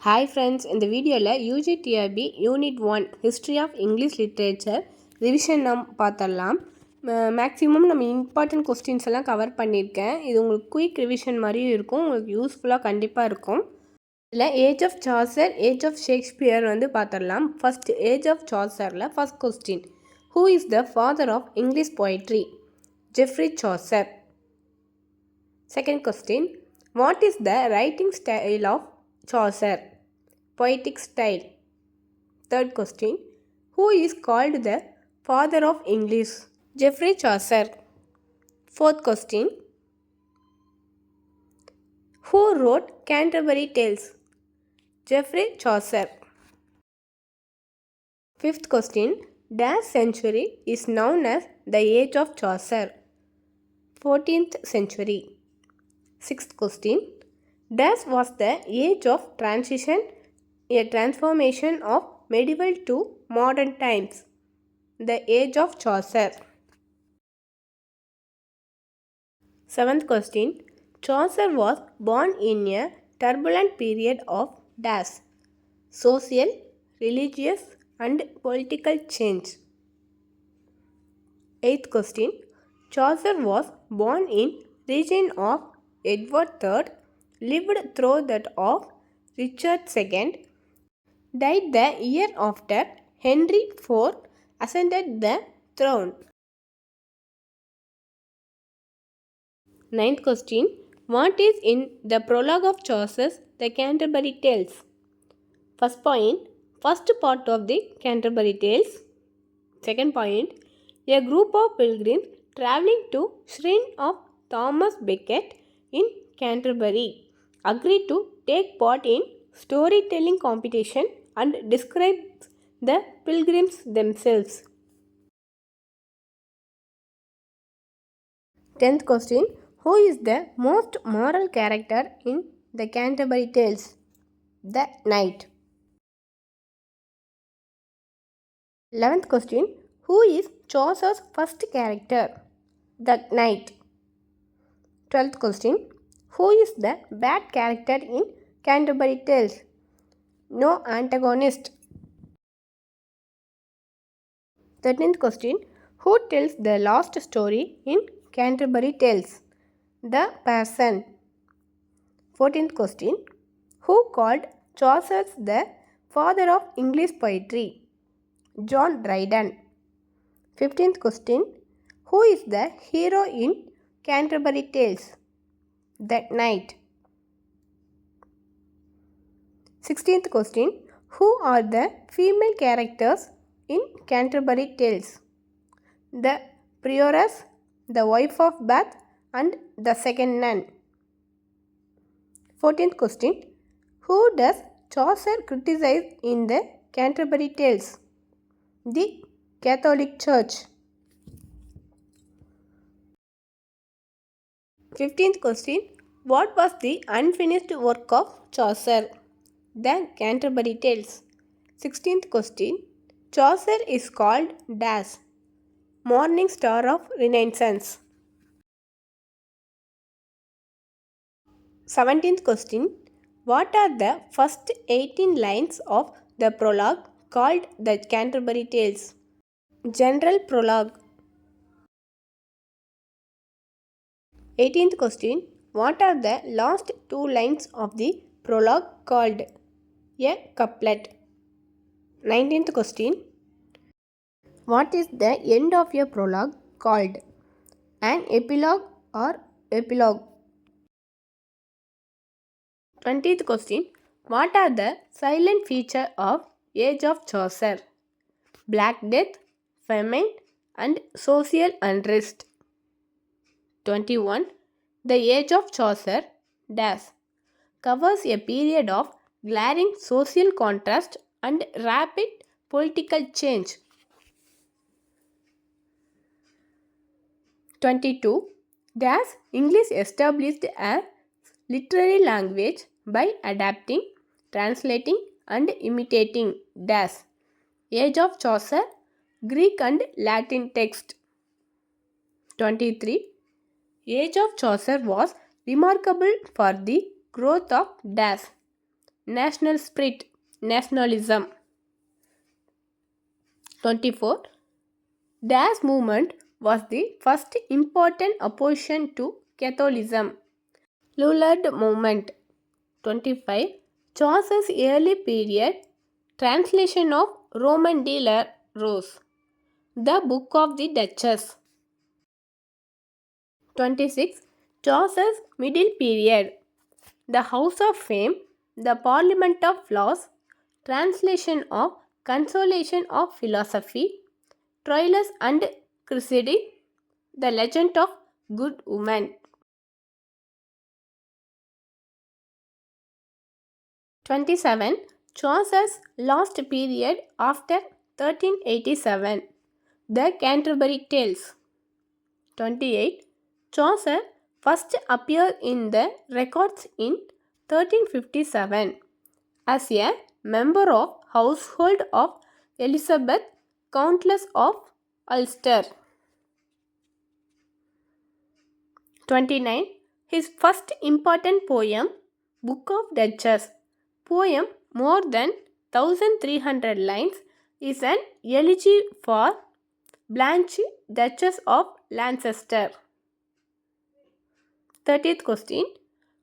Hi friends, இந்த வீடியோவில் ugtrb unit 1 history of English literature revision பார்த்தரலாம். மேக்ஸிமம் நம்ம இம்பார்ட்டன்ட் கொஸ்டின்ஸ் எல்லாம் கவர் பண்ணியிருக்கேன். இது உங்களுக்கு குயிக் ரிவிஷன் மாதிரியும் இருக்கும், உங்களுக்கு யூஸ்ஃபுல்லாக கண்டிப்பாக இருக்கும். இதில் age of Chaucer, age of Shakespeare பார்த்தரலாம். ஃபர்ஸ்ட் ஏஜ் ஆஃப் சாசரில் first question, who is the father of English poetry? Geoffrey Chaucer. Second question, what is the writing style of Chaucer? Poetic style. Third question, who is called the father of English? Geoffrey Chaucer. Fourth question, who wrote Canterbury Tales? Geoffrey Chaucer. Fifth question, dash century is known as the age of Chaucer? 14th century. Sixth question, dash was the age of transition, a transformation of medieval to modern times? The age of Chaucer. Seventh question, Chaucer was born in a turbulent period of dash, social, religious and political change. Eighth question, Chaucer was born in region of Edward III, lived through that of Richard II, died the year after Henry IV ascended the throne. Ninth question, what is in the prologue of Chaucer's The Canterbury Tales? First point, first part of the Canterbury Tales. Second point, a group of pilgrims travelling to shrine of Thomas Becket in Canterbury agreed to take part in storytelling competition and describes the pilgrims themselves. 10th question, who is the most moral character in the Canterbury Tales? The knight. 11th question, who is Chaucer's first character? The knight. 12th question, who is the bad character in Canterbury Tales? No antagonist. 13th question, who tells the last story in Canterbury Tales? The parson. 14th question, who called Chaucer the father of English poetry? John Dryden. 15th question, who is the hero in Canterbury Tales? The knight. 16th question, who are the female characters in Canterbury Tales? The prioress, the wife of Bath and the second nun. 14th question, who does Chaucer criticize in the Canterbury Tales? The Catholic Church. 15th question, what was the unfinished work of Chaucer? The Canterbury Tales. 16th question, Chaucer is called dash, morning star of Renaissance. 17th question, what are the first 18 lines of the prologue called the Canterbury Tales? General prologue. 18th question, what are the last 2 lines of the prologue called? A couplet. 19th question, what is the end of a prologue called? An epilogue or epilogue. 20th question, what are the silent features of Age of Chaucer? Black Death, famine and social unrest. 21, the Age of Chaucer dash covers a period of glaring social contrast and rapid political change. 22, dash English established as literary language by adapting, translating and imitating dash Age of Chaucer Greek and Latin text. 23, Age of Chaucer was remarkable for the growth of dash national spirit, nationalism. 24. Dash movement was the first important opposition to Catholicism. Lullard movement. 25. Chaucer's early period translation of Roman de la Rose. The Book of the Duchess. 26. Chaucer's middle period. The House of Fame, The Parliament of Laws, Translation of Consolation of Philosophy, Troilus and Cressida, The Legend of Good Woman. 27. Chaucer's last period after 1387, The Canterbury Tales. 28. Chaucer first appeared in the records in 1357 as a member of household of Elizabeth, Countess of Ulster. 29. His first important poem, Book of Duchess, poem more than 1300 lines, is an elegy for Blanche, Duchess of Lancaster. 30th question.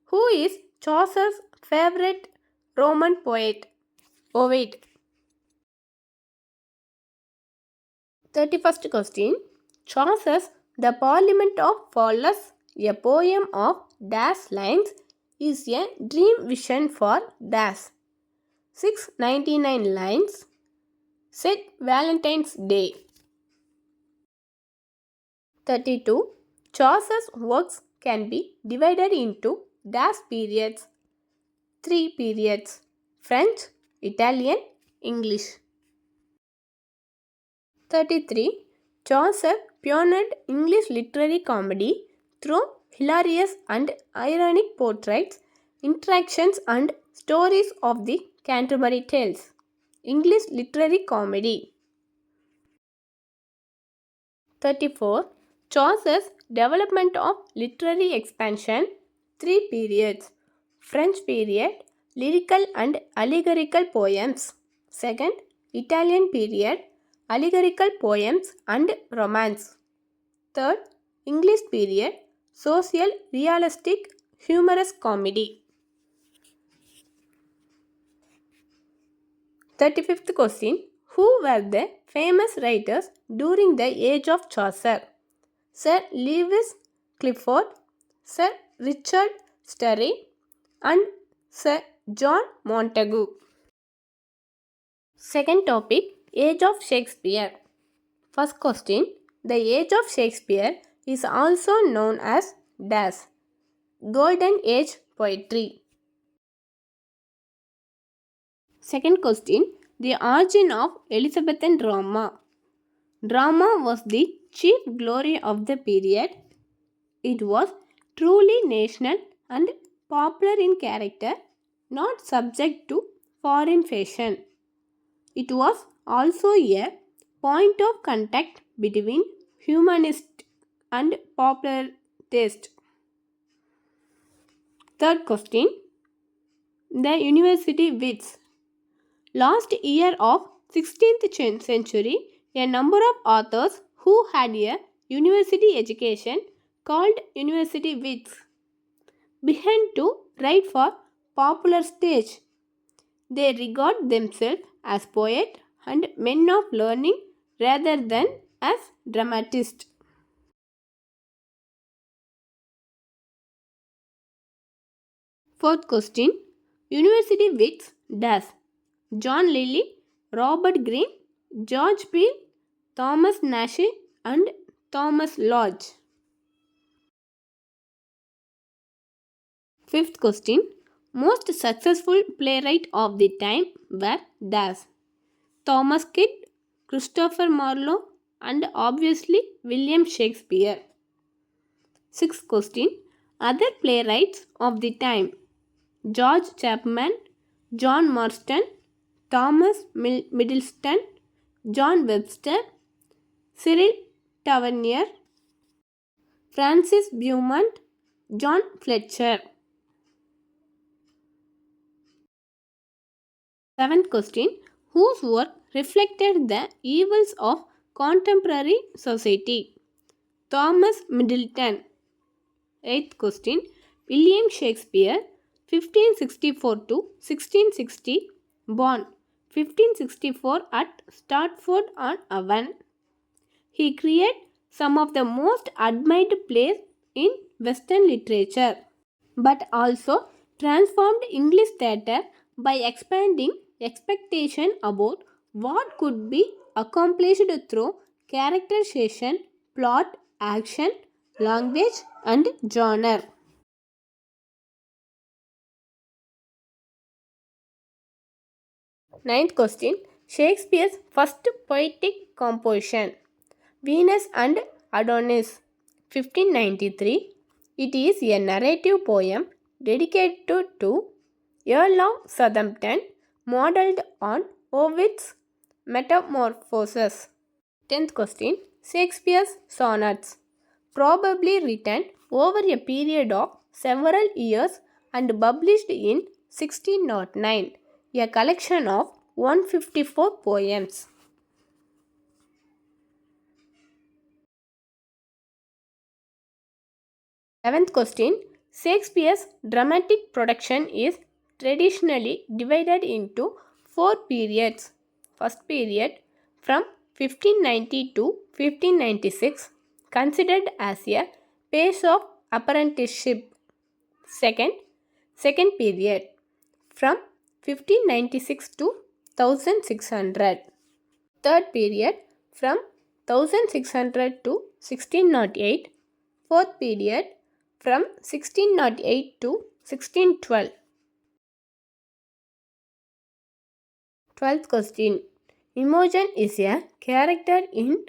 Who is Chaucer's favorite Roman poet? Ovid. 31st question. Chaucer's The Parliament of Flowers, a poem of dash lines, is a dream vision for dash 699 lines, set Valentine's Day. 32. Chaucer's works can be divided into dash periods. 3 periods: French, Italian, English. 33. Chaucer pioneered English literary comedy through hilarious and ironic portraits, interactions and stories of the Canterbury Tales. English literary comedy. 34. Chaucer's development of literary expansion. 3 periods: French period, lyrical and allegorical poems. Second, Italian period, allegorical poems and romance. Third, English period, social, realistic, humorous comedy. 35th question. Who were the famous writers during the age of Chaucer? Sir Lewis Clifford, Sir Richard Story, and Sir John Montagu. Second topic, Age of Shakespeare. First question. The age of Shakespeare is also known as dash Golden Age poetry. Second question. The origin of Elizabethan drama. Drama was the chief glory of the period. It was truly national and popular in character, not subject to foreign fashion. It was also a point of contact between humanist and popular taste. Third question. The university wits. Last year of 16th century, a number of authors who had a university education called university wits began to write for popular stage. They regard themselves as poets and men of learning rather than as dramatists. Fourth question. University wits dash John Lilly, Robert Greene, George Peele, Thomas Nashe and Thomas Lodge. Fifth question. Most successful playwright of the time were dash Thomas Kidd, Christopher Marlowe and obviously William Shakespeare. Sixth question. Other playwrights of the time: George Chapman, John Marston, Thomas Middleton, John Webster, Cyril Tavernier, Francis Beaumont, John Fletcher. Seventh question. Whose work reflected the evils of contemporary society? Thomas Middleton. Eighth question. William Shakespeare, 1564 to 1660, born 1564 at Stratford-on-Avon. He created some of the most admired plays in Western literature, but also transformed English theatre by expanding expectation about what could be accomplished through characterization, plot, action, language, and genre. Ninth question. Shakespeare's first poetic composition, Venus and Adonis, 1593. It is a narrative poem dedicated to Earl of Southampton, modeled on Ovid's Metamorphoses. 10th question. Shakespeare's sonnets, probably written over a period of several years and published in 1609, a collection of 154 poems. 11th question. Shakespeare's dramatic production is traditionally divided into four periods. First period, from 1590 to 1596, considered as a phase of apprenticeship. Second period, from 1596 to 1600. Third period, from 1600 to 1608. Fourth period, from 1608 to 1612. 12th question. Imogen is a character in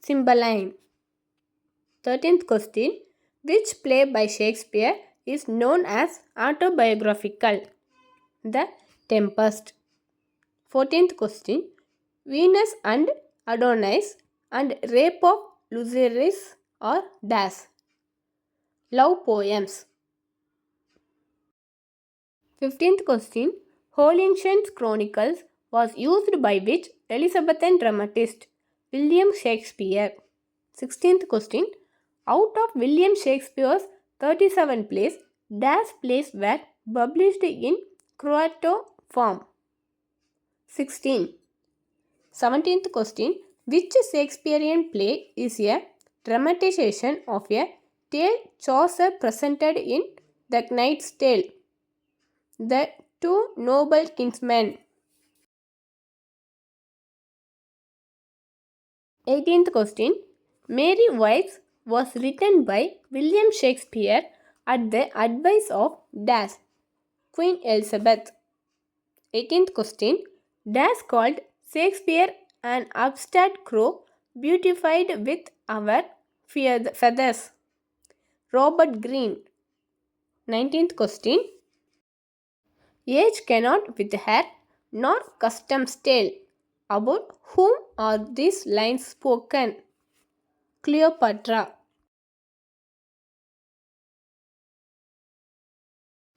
Cymbeline. 13th question. Which play by Shakespeare is known as autobiographical? The Tempest. 14th question. Venus and Adonis and Rape of Lucerys or dash? Love poems. 15th question. Whole Ancient Chronicles was used by which Elizabethan dramatist? William Shakespeare. 16th question. Out of William Shakespeare's 37 plays, dash plays were published in quarto form? 16. 17th question. Which Shakespearean play is a dramatization of a tale Chaucer presented in The Knight's Tale? The Two Noble Kinsmen. 18th question. Mary Wives was written by William Shakespeare at the advice of dash? Queen Elizabeth. 18th question. Dash called Shakespeare an abstract crow beautified with our feathers? Robert Greene. 19th question. Age cannot with her, nor custom's tale. About whom are these lines spoken? Cleopatra.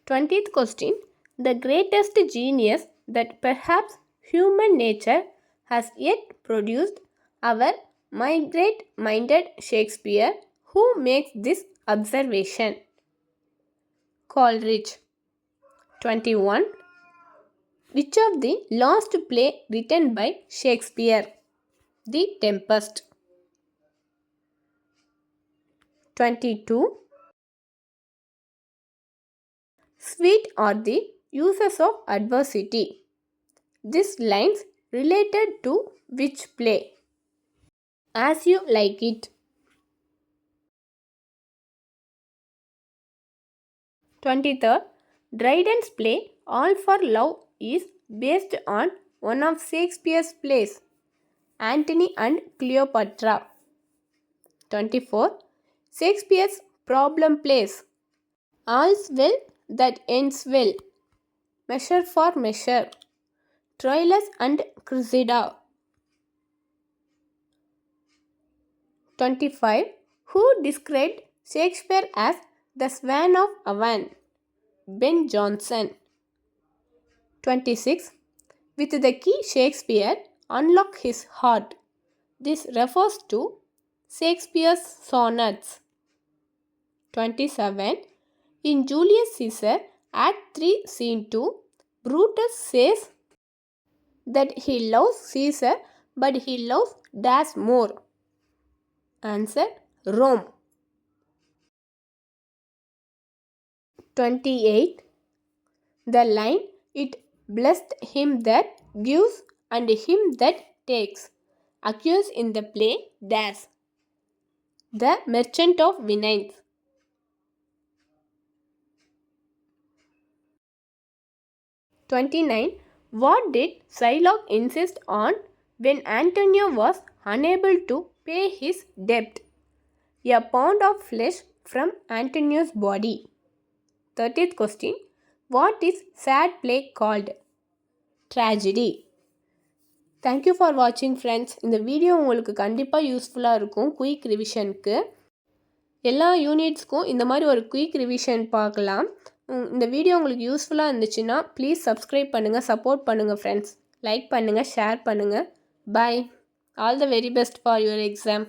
20th question. The greatest genius that perhaps human nature has yet produced, our moderate-minded Shakespeare, who makes this observation? Coleridge. 21. Which of the last play written by Shakespeare? The Tempest. 22. Sweet are the uses of adversity. These lines related to which play? As You Like It. 23rd. Dryden's play All for Love is based on one of Shakespeare's plays, Antony and Cleopatra. 24. Shakespeare's problem plays, All's Well That Ends Well, Measure for Measure, Troilus and Cressida. 25. Who described Shakespeare as the Swan of Avon? Ben Jonson. 26. With the key Shakespeare unlocked his heart. This refers to Shakespeare's sonnets. 27. In Julius Caesar, Act 3, Scene 2, Brutus says that he loves Caesar, but he loves dash more. Answer: Rome. 28. The line, "It blessed him that gives and him that takes," occurs in the play dash. The Merchant of Venice. 29. What did Shylock insist on when Antonio was unable to pay his debt? A pound of flesh from Antonio's body. 30th question. What is sad play called? Tragedy. Thank you for watching friends. இந்த video உங்களுக்கு கண்டிப்பாக யூஸ்ஃபுல்லாக இருக்கும் quick ரிவிஷனுக்கு. எல்லா யூனிட்ஸ்க்கும் இந்த மாதிரி ஒரு quick revision பார்க்கலாம். இந்த வீடியோ உங்களுக்கு யூஸ்ஃபுல்லாக இருந்துச்சுன்னா ப்ளீஸ் சப்ஸ்கிரைப் பண்ணுங்கள், சப்போர்ட் பண்ணுங்கள் ஃப்ரெண்ட்ஸ். லைக் பண்ணுங்கள், ஷேர் பண்ணுங்கள். Bye. All the very best for your exam.